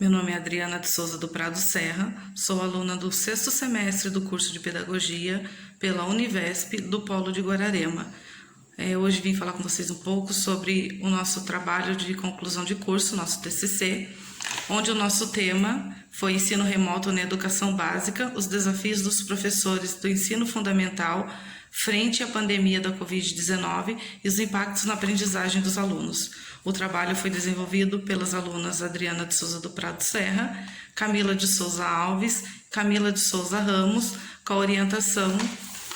Meu nome é Adriana de Souza do Prado Serra, sou aluna do 6º semestre do curso de Pedagogia pela Univesp do Polo de Guararema. Hoje vim falar com vocês um pouco sobre o nosso trabalho de conclusão de curso, nosso TCC, onde o nosso tema foi Ensino Remoto na Educação Básica, os desafios dos professores do ensino fundamental frente à pandemia da Covid-19 e os impactos na aprendizagem dos alunos. O trabalho foi desenvolvido pelas alunas Adriana de Souza do Prado Serra, Camila de Souza Alves, Camila de Souza Ramos, com a orientação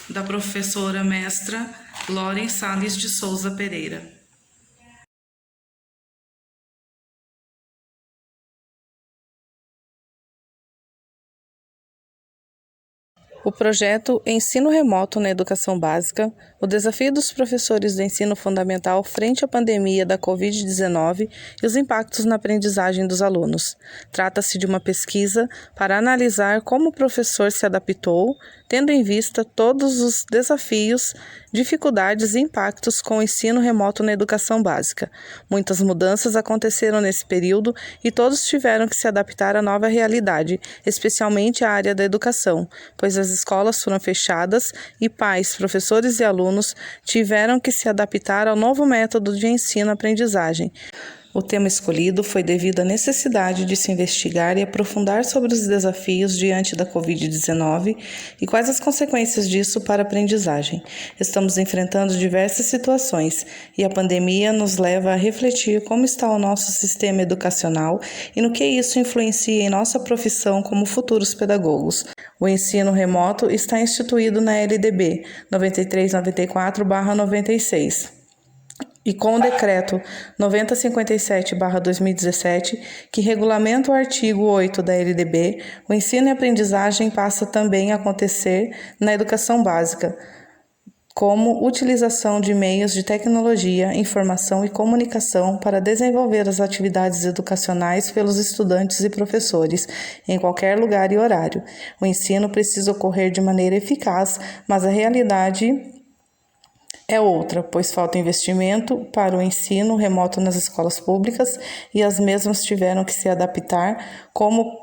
da professora mestra Loren Salles de Souza Pereira. O projeto Ensino Remoto na Educação Básica, o desafio dos professores do ensino fundamental frente à pandemia da Covid-19 e os impactos na aprendizagem dos alunos. Trata-se de uma pesquisa para analisar como o professor se adaptou, tendo em vista todos os desafios, dificuldades e impactos com o ensino remoto na educação básica. Muitas mudanças aconteceram nesse período e todos tiveram que se adaptar à nova realidade, especialmente a área da educação, pois as escolas foram fechadas e pais, professores e alunos tiveram que se adaptar ao novo método de ensino-aprendizagem. O tema escolhido foi devido à necessidade de se investigar e aprofundar sobre os desafios diante da Covid-19 e quais as consequências disso para a aprendizagem. Estamos enfrentando diversas situações e a pandemia nos leva a refletir como está o nosso sistema educacional e no que isso influencia em nossa profissão como futuros pedagogos. O ensino remoto está instituído na LDB 9394/96. E com o Decreto 9057/2017, que regulamenta o artigo 8 da LDB, o ensino e aprendizagem passa também a acontecer na educação básica, como utilização de meios de tecnologia, informação e comunicação para desenvolver as atividades educacionais pelos estudantes e professores, em qualquer lugar e horário. O ensino precisa ocorrer de maneira eficaz, mas a realidade é outra, pois falta investimento para o ensino remoto nas escolas públicas e as mesmas tiveram que se adaptar como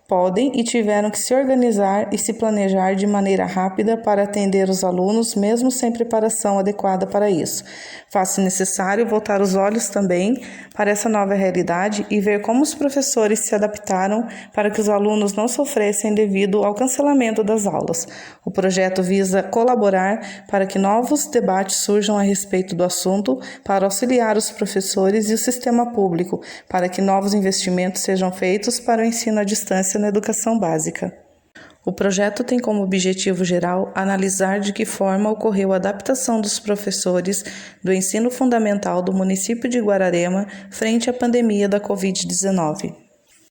podem e tiveram que se organizar e se planejar de maneira rápida para atender os alunos, mesmo sem preparação adequada para isso. Faz-se necessário voltar os olhos também para essa nova realidade e ver como os professores se adaptaram para que os alunos não sofressem devido ao cancelamento das aulas. O projeto visa colaborar para que novos debates surjam a respeito do assunto, para auxiliar os professores e o sistema público, para que novos investimentos sejam feitos para o ensino à distância na educação básica. O projeto tem como objetivo geral analisar de que forma ocorreu a adaptação dos professores do ensino fundamental do município de Guararema frente à pandemia da Covid-19.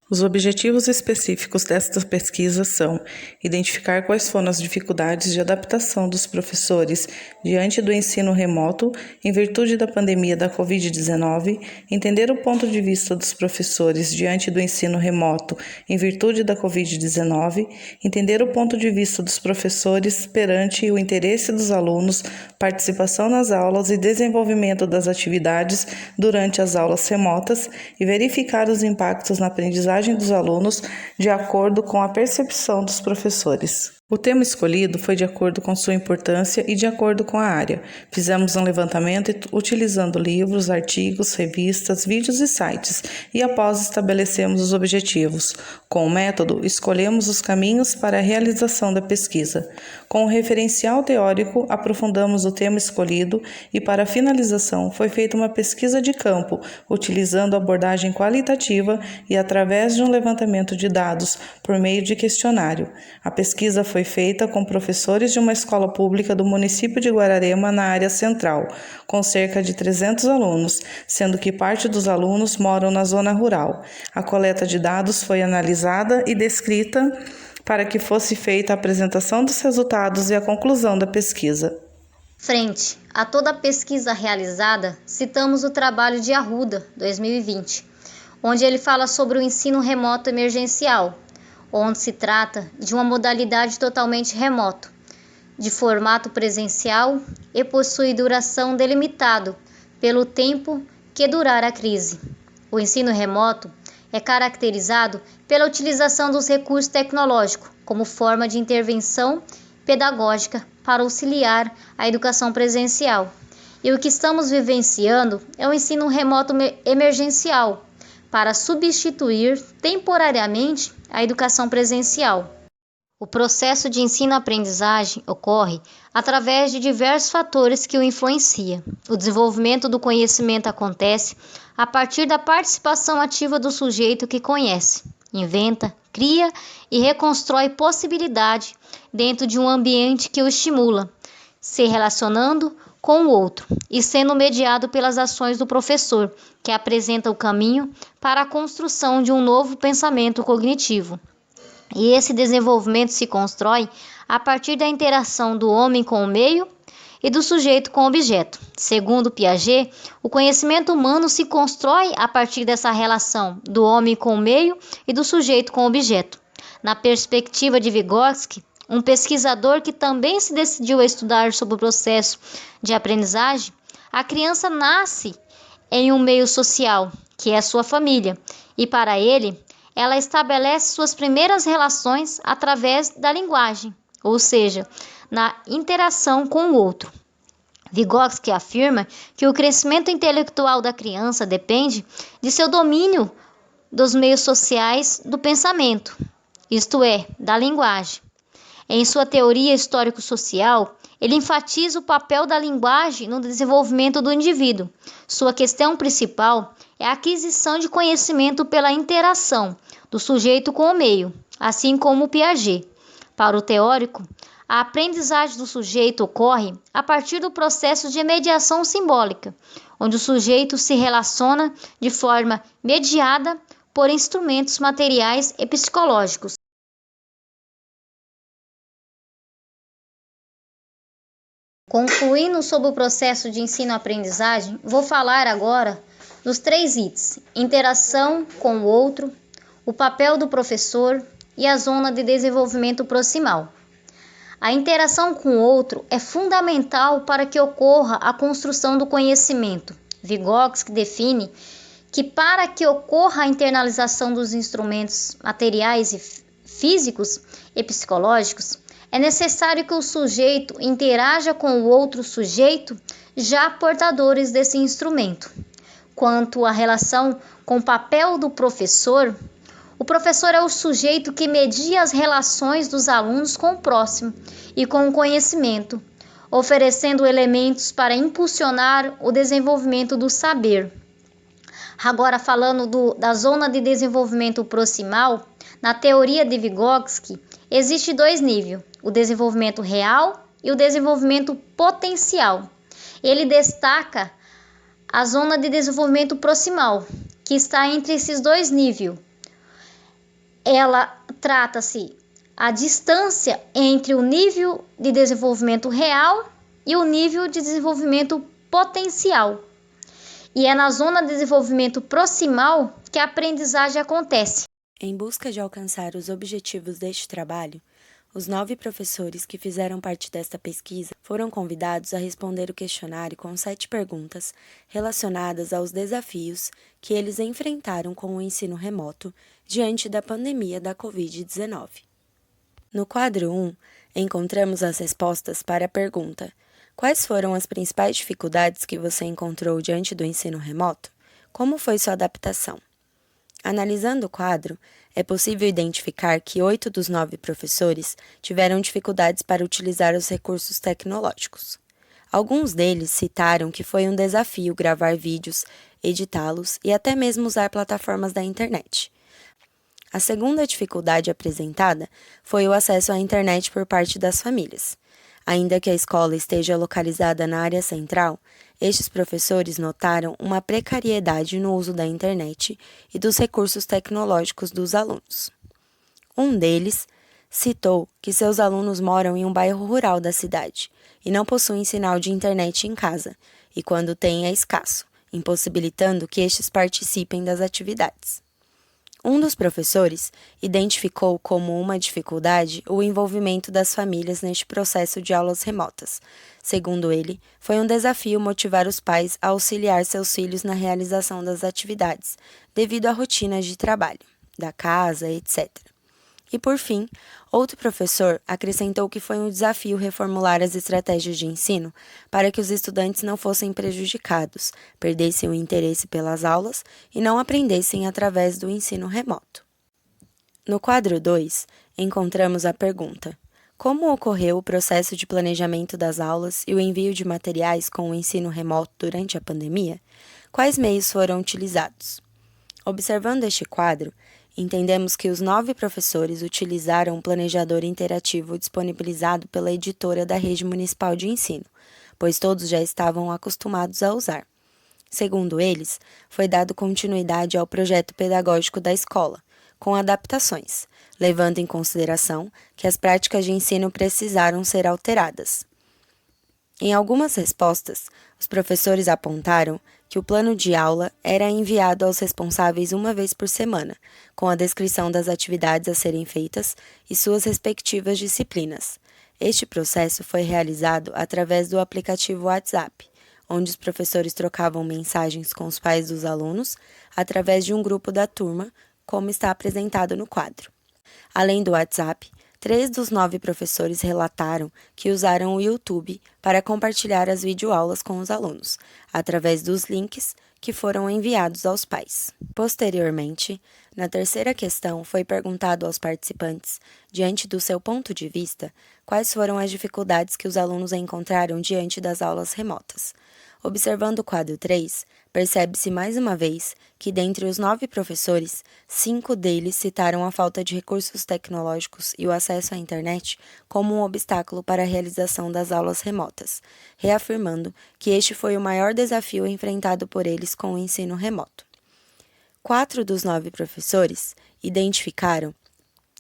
Os objetivos específicos desta pesquisa são identificar quais foram as dificuldades de adaptação dos professores diante do ensino remoto em virtude da pandemia da Covid-19, entender o ponto de vista dos professores diante do ensino remoto em virtude da Covid-19, entender o ponto de vista dos professores perante o interesse dos alunos, participação nas aulas e desenvolvimento das atividades durante as aulas remotas e verificar os impactos na aprendizagem dos alunos de acordo com a percepção dos professores. O tema escolhido foi de acordo com sua importância e de acordo com a área. Fizemos um levantamento utilizando livros, artigos, revistas, vídeos e sites, e após estabelecemos os objetivos. Com o método, escolhemos os caminhos para a realização da pesquisa. Com o referencial teórico, aprofundamos o tema escolhido e, para a finalização, foi feita uma pesquisa de campo, utilizando abordagem qualitativa e através de um levantamento de dados por meio de questionário. A pesquisa foi feita com professores de uma escola pública do município de Guararema na área central, com cerca de 300 alunos, sendo que parte dos alunos moram na zona rural. A coleta de dados foi analisada e descrita para que fosse feita a apresentação dos resultados e a conclusão da pesquisa. Frente a toda a pesquisa realizada, citamos o trabalho de Arruda, 2020, onde ele fala sobre o ensino remoto emergencial, onde se trata de uma modalidade totalmente remoto, de formato presencial e possui duração delimitado pelo tempo que durar a crise. O ensino remoto é caracterizado pela utilização dos recursos tecnológicos como forma de intervenção pedagógica para auxiliar a educação presencial. E o que estamos vivenciando é o ensino remoto emergencial para substituir temporariamente a educação presencial. O processo de ensino-aprendizagem ocorre através de diversos fatores que o influenciam. O desenvolvimento do conhecimento acontece a partir da participação ativa do sujeito que conhece, inventa, cria e reconstrói possibilidade dentro de um ambiente que o estimula, se relacionando com o outro e sendo mediado pelas ações do professor, que apresenta o caminho para a construção de um novo pensamento cognitivo. E esse desenvolvimento se constrói a partir da interação do homem com o meio e do sujeito com o objeto. Segundo Piaget, o conhecimento humano se constrói a partir dessa relação do homem com o meio e do sujeito com o objeto. Na perspectiva de Vygotsky, um pesquisador que também se decidiu a estudar sobre o processo de aprendizagem, a criança nasce em um meio social, que é a sua família, e para ele, ela estabelece suas primeiras relações através da linguagem, ou seja, na interação com o outro. Vygotsky afirma que o crescimento intelectual da criança depende de seu domínio dos meios sociais do pensamento, isto é, da linguagem. Em sua teoria histórico-social, ele enfatiza o papel da linguagem no desenvolvimento do indivíduo. Sua questão principal é a aquisição de conhecimento pela interação do sujeito com o meio, assim como Piaget. Para o teórico, a aprendizagem do sujeito ocorre a partir do processo de mediação simbólica, onde o sujeito se relaciona de forma mediada por instrumentos materiais e psicológicos. Concluindo sobre o processo de ensino-aprendizagem, vou falar agora dos 3 itens: interação com o outro, o papel do professor e a zona de desenvolvimento proximal. A interação com o outro é fundamental para que ocorra a construção do conhecimento. Vygotsky define que para que ocorra a internalização dos instrumentos materiais e físicos e psicológicos, é necessário que o sujeito interaja com o outro sujeito já portadores desse instrumento. Quanto à relação com o papel do professor, o professor é o sujeito que media as relações dos alunos com o próximo e com o conhecimento, oferecendo elementos para impulsionar o desenvolvimento do saber. Agora, falando da zona de desenvolvimento proximal, na teoria de Vygotsky, existem 2 níveis, o desenvolvimento real e o desenvolvimento potencial. Ele destaca a zona de desenvolvimento proximal, que está entre esses 2 níveis. Ela trata-se a distância entre o nível de desenvolvimento real e o nível de desenvolvimento potencial. E é na zona de desenvolvimento proximal que a aprendizagem acontece. Em busca de alcançar os objetivos deste trabalho, os 9 professores que fizeram parte desta pesquisa foram convidados a responder o questionário com 7 perguntas relacionadas aos desafios que eles enfrentaram com o ensino remoto diante da pandemia da Covid-19. No quadro 1, encontramos as respostas para a pergunta: quais foram as principais dificuldades que você encontrou diante do ensino remoto? Como foi sua adaptação? Analisando o quadro, é possível identificar que 8 dos 9 professores tiveram dificuldades para utilizar os recursos tecnológicos. Alguns deles citaram que foi um desafio gravar vídeos, editá-los e até mesmo usar plataformas da internet. A segunda dificuldade apresentada foi o acesso à internet por parte das famílias. Ainda que a escola esteja localizada na área central, estes professores notaram uma precariedade no uso da internet e dos recursos tecnológicos dos alunos. Um deles citou que seus alunos moram em um bairro rural da cidade e não possuem sinal de internet em casa, e quando tem é escasso, impossibilitando que estes participem das atividades. Um dos professores identificou como uma dificuldade o envolvimento das famílias neste processo de aulas remotas. Segundo ele, foi um desafio motivar os pais a auxiliar seus filhos na realização das atividades, devido à rotina de trabalho, da casa, etc. E, por fim, outro professor acrescentou que foi um desafio reformular as estratégias de ensino para que os estudantes não fossem prejudicados, perdessem o interesse pelas aulas e não aprendessem através do ensino remoto. No quadro 2, encontramos a pergunta: como ocorreu o processo de planejamento das aulas e o envio de materiais com o ensino remoto durante a pandemia? Quais meios foram utilizados? Observando este quadro, entendemos que os 9 professores utilizaram um planejador interativo disponibilizado pela editora da Rede Municipal de Ensino, pois todos já estavam acostumados a usar. Segundo eles, foi dado continuidade ao projeto pedagógico da escola, com adaptações, levando em consideração que as práticas de ensino precisaram ser alteradas. Em algumas respostas, os professores apontaram que o plano de aula era enviado aos responsáveis uma vez por semana, com a descrição das atividades a serem feitas e suas respectivas disciplinas. Este processo foi realizado através do aplicativo WhatsApp, onde os professores trocavam mensagens com os pais dos alunos através de um grupo da turma, como está apresentado no quadro. Além do WhatsApp, 3 dos 9 professores relataram que usaram o YouTube para compartilhar as videoaulas com os alunos, através dos links que foram enviados aos pais. Posteriormente, na terceira questão, foi perguntado aos participantes, diante do seu ponto de vista, quais foram as dificuldades que os alunos encontraram diante das aulas remotas. Observando o quadro 3, percebe-se mais uma vez que, dentre os 9 professores, 5 deles citaram a falta de recursos tecnológicos e o acesso à internet como um obstáculo para a realização das aulas remotas, reafirmando que este foi o maior desafio enfrentado por eles com o ensino remoto. 4 dos 9 professores identificaram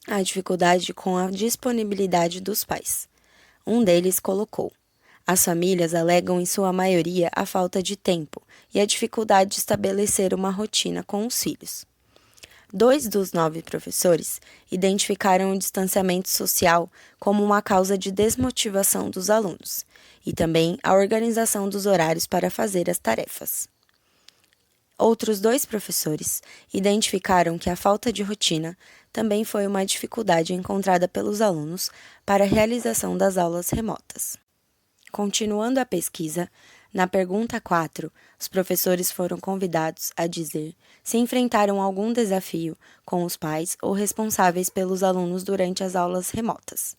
a dificuldade com a disponibilidade dos pais. Um deles colocou: as famílias alegam em sua maioria a falta de tempo e a dificuldade de estabelecer uma rotina com os filhos. 2 dos 9 professores identificaram o distanciamento social como uma causa de desmotivação dos alunos e também a organização dos horários para fazer as tarefas. Outros 2 professores identificaram que a falta de rotina também foi uma dificuldade encontrada pelos alunos para a realização das aulas remotas. Continuando a pesquisa, na pergunta 4, os professores foram convidados a dizer se enfrentaram algum desafio com os pais ou responsáveis pelos alunos durante as aulas remotas.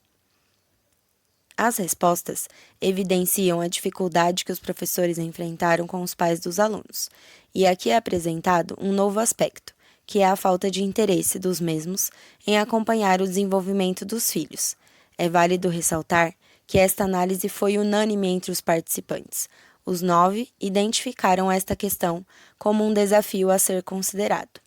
As respostas evidenciam a dificuldade que os professores enfrentaram com os pais dos alunos, e aqui é apresentado um novo aspecto, que é a falta de interesse dos mesmos em acompanhar o desenvolvimento dos filhos. É válido ressaltar que esta análise foi unânime entre os participantes. Os 9 identificaram esta questão como um desafio a ser considerado.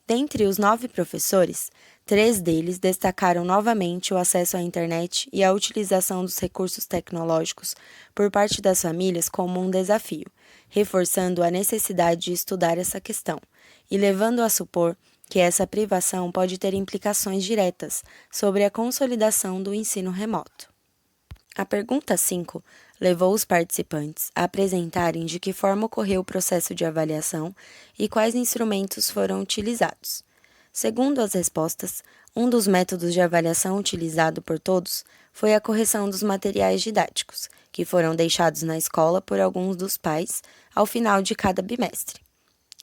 Dentre os 9 professores, 3 deles destacaram novamente o acesso à internet e a utilização dos recursos tecnológicos por parte das famílias como um desafio, reforçando a necessidade de estudar essa questão e levando a supor que essa privação pode ter implicações diretas sobre a consolidação do ensino remoto. A pergunta 5 levou os participantes a apresentarem de que forma ocorreu o processo de avaliação e quais instrumentos foram utilizados. Segundo as respostas, um dos métodos de avaliação utilizado por todos foi a correção dos materiais didáticos, que foram deixados na escola por alguns dos pais ao final de cada bimestre.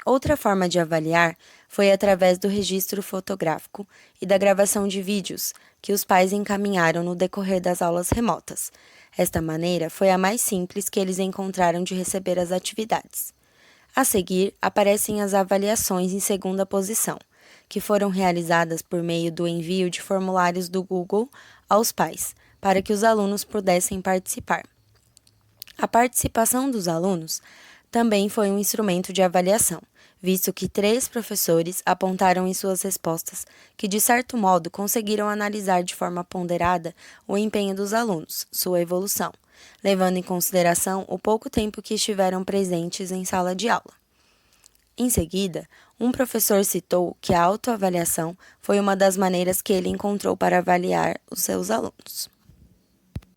Outra forma de avaliar foi através do registro fotográfico e da gravação de vídeos que os pais encaminharam no decorrer das aulas remotas. Esta maneira foi a mais simples que eles encontraram de receber as atividades. A seguir, aparecem as avaliações em segunda posição, que foram realizadas por meio do envio de formulários do Google aos pais, para que os alunos pudessem participar. A participação dos alunos também foi um instrumento de avaliação, visto que 3 professores apontaram em suas respostas que, de certo modo, conseguiram analisar de forma ponderada o empenho dos alunos, sua evolução, levando em consideração o pouco tempo que estiveram presentes em sala de aula. Em seguida, Um professor citou que a autoavaliação foi uma das maneiras que ele encontrou para avaliar os seus alunos.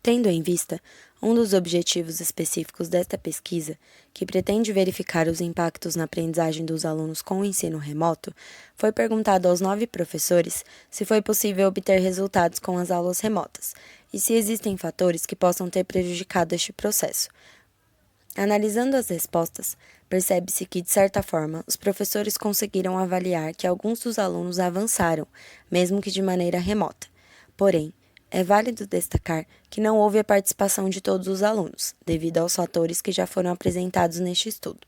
Tendo em vista um dos objetivos específicos desta pesquisa, que pretende verificar os impactos na aprendizagem dos alunos com o ensino remoto, foi perguntado aos 9 professores se foi possível obter resultados com as aulas remotas e se existem fatores que possam ter prejudicado este processo. Analisando as respostas, percebe-se que, de certa forma, os professores conseguiram avaliar que alguns dos alunos avançaram, mesmo que de maneira remota. Porém, é válido destacar que não houve a participação de todos os alunos, devido aos fatores que já foram apresentados neste estudo.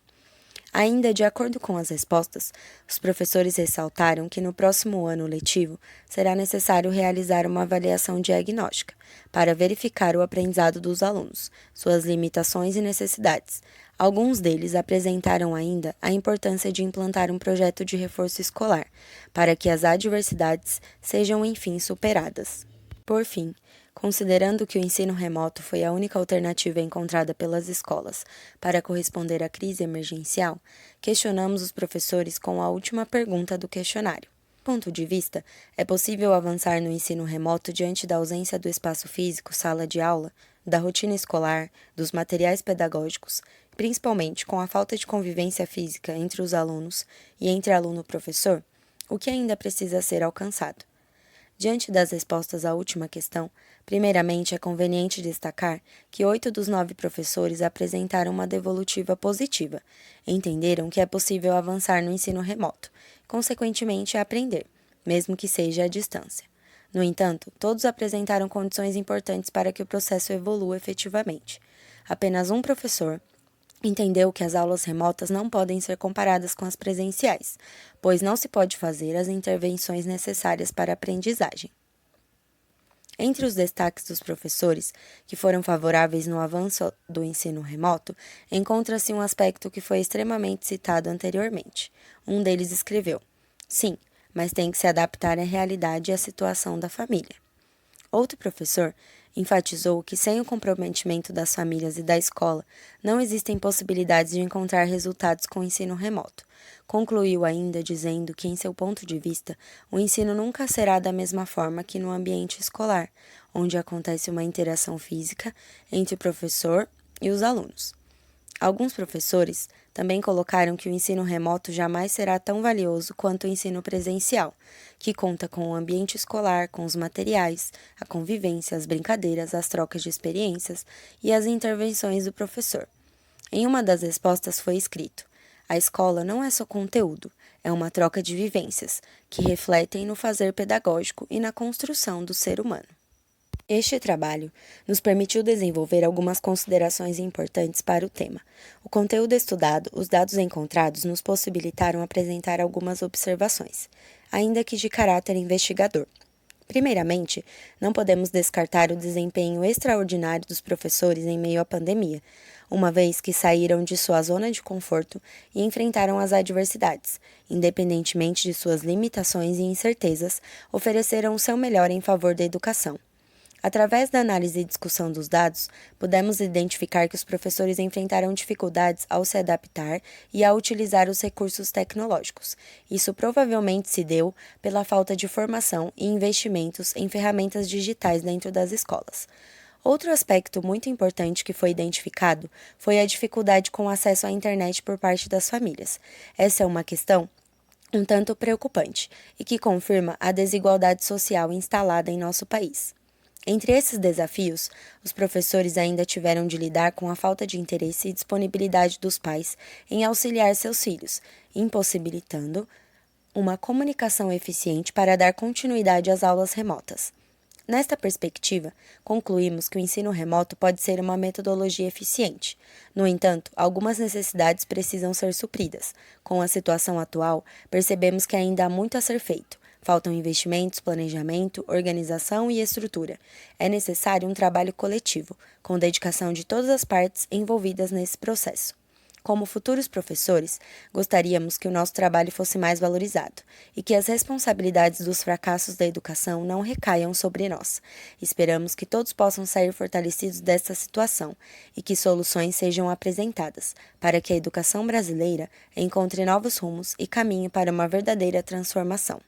Ainda de acordo com as respostas, os professores ressaltaram que no próximo ano letivo será necessário realizar uma avaliação diagnóstica para verificar o aprendizado dos alunos, suas limitações e necessidades. Alguns deles apresentaram ainda a importância de implantar um projeto de reforço escolar para que as adversidades sejam enfim superadas. Por fim, considerando que o ensino remoto foi a única alternativa encontrada pelas escolas para corresponder à crise emergencial, questionamos os professores com a última pergunta do questionário. Do ponto de vista, é possível avançar no ensino remoto diante da ausência do espaço físico, sala de aula, da rotina escolar, dos materiais pedagógicos, principalmente com a falta de convivência física entre os alunos e entre aluno e professor? O que ainda precisa ser alcançado? Diante das respostas à última questão, primeiramente é conveniente destacar que 8 dos 9 professores apresentaram uma devolutiva positiva, entenderam que é possível avançar no ensino remoto, consequentemente aprender, mesmo que seja à distância. No entanto, todos apresentaram condições importantes para que o processo evolua efetivamente. Apenas um professor entendeu que as aulas remotas não podem ser comparadas com as presenciais, pois não se pode fazer as intervenções necessárias para a aprendizagem. Entre os destaques dos professores que foram favoráveis no avanço do ensino remoto, encontra-se um aspecto que foi extremamente citado anteriormente. Um deles escreveu: "Sim, mas tem que se adaptar à realidade e à situação da família." Outro professor enfatizou que sem o comprometimento das famílias e da escola, não existem possibilidades de encontrar resultados com o ensino remoto. Concluiu ainda dizendo que, em seu ponto de vista, o ensino nunca será da mesma forma que no ambiente escolar, onde acontece uma interação física entre o professor e os alunos. Alguns professores também colocaram que o ensino remoto jamais será tão valioso quanto o ensino presencial, que conta com o ambiente escolar, com os materiais, a convivência, as brincadeiras, as trocas de experiências e as intervenções do professor. Em uma das respostas foi escrito: "A escola não é só conteúdo, é uma troca de vivências, que refletem no fazer pedagógico e na construção do ser humano." Este trabalho nos permitiu desenvolver algumas considerações importantes para o tema. O conteúdo estudado, os dados encontrados nos possibilitaram apresentar algumas observações, ainda que de caráter investigador. Primeiramente, não podemos descartar o desempenho extraordinário dos professores em meio à pandemia, uma vez que saíram de sua zona de conforto e enfrentaram as adversidades, independentemente de suas limitações e incertezas, ofereceram o seu melhor em favor da educação. Através da análise e discussão dos dados, pudemos identificar que os professores enfrentaram dificuldades ao se adaptar e ao utilizar os recursos tecnológicos. Isso provavelmente se deu pela falta de formação e investimentos em ferramentas digitais dentro das escolas. Outro aspecto muito importante que foi identificado foi a dificuldade com o acesso à internet por parte das famílias. Essa é uma questão um tanto preocupante e que confirma a desigualdade social instalada em nosso país. Entre esses desafios, os professores ainda tiveram de lidar com a falta de interesse e disponibilidade dos pais em auxiliar seus filhos, impossibilitando uma comunicação eficiente para dar continuidade às aulas remotas. Nesta perspectiva, concluímos que o ensino remoto pode ser uma metodologia eficiente. No entanto, algumas necessidades precisam ser supridas. Com a situação atual, percebemos que ainda há muito a ser feito. Faltam investimentos, planejamento, organização e estrutura. É necessário um trabalho coletivo, com dedicação de todas as partes envolvidas nesse processo. como futuros professores, gostaríamos que o nosso trabalho fosse mais valorizado e que as responsabilidades dos fracassos da educação não recaiam sobre nós. Esperamos que todos possam sair fortalecidos desta situação e que soluções sejam apresentadas para que a educação brasileira encontre novos rumos e caminhe para uma verdadeira transformação.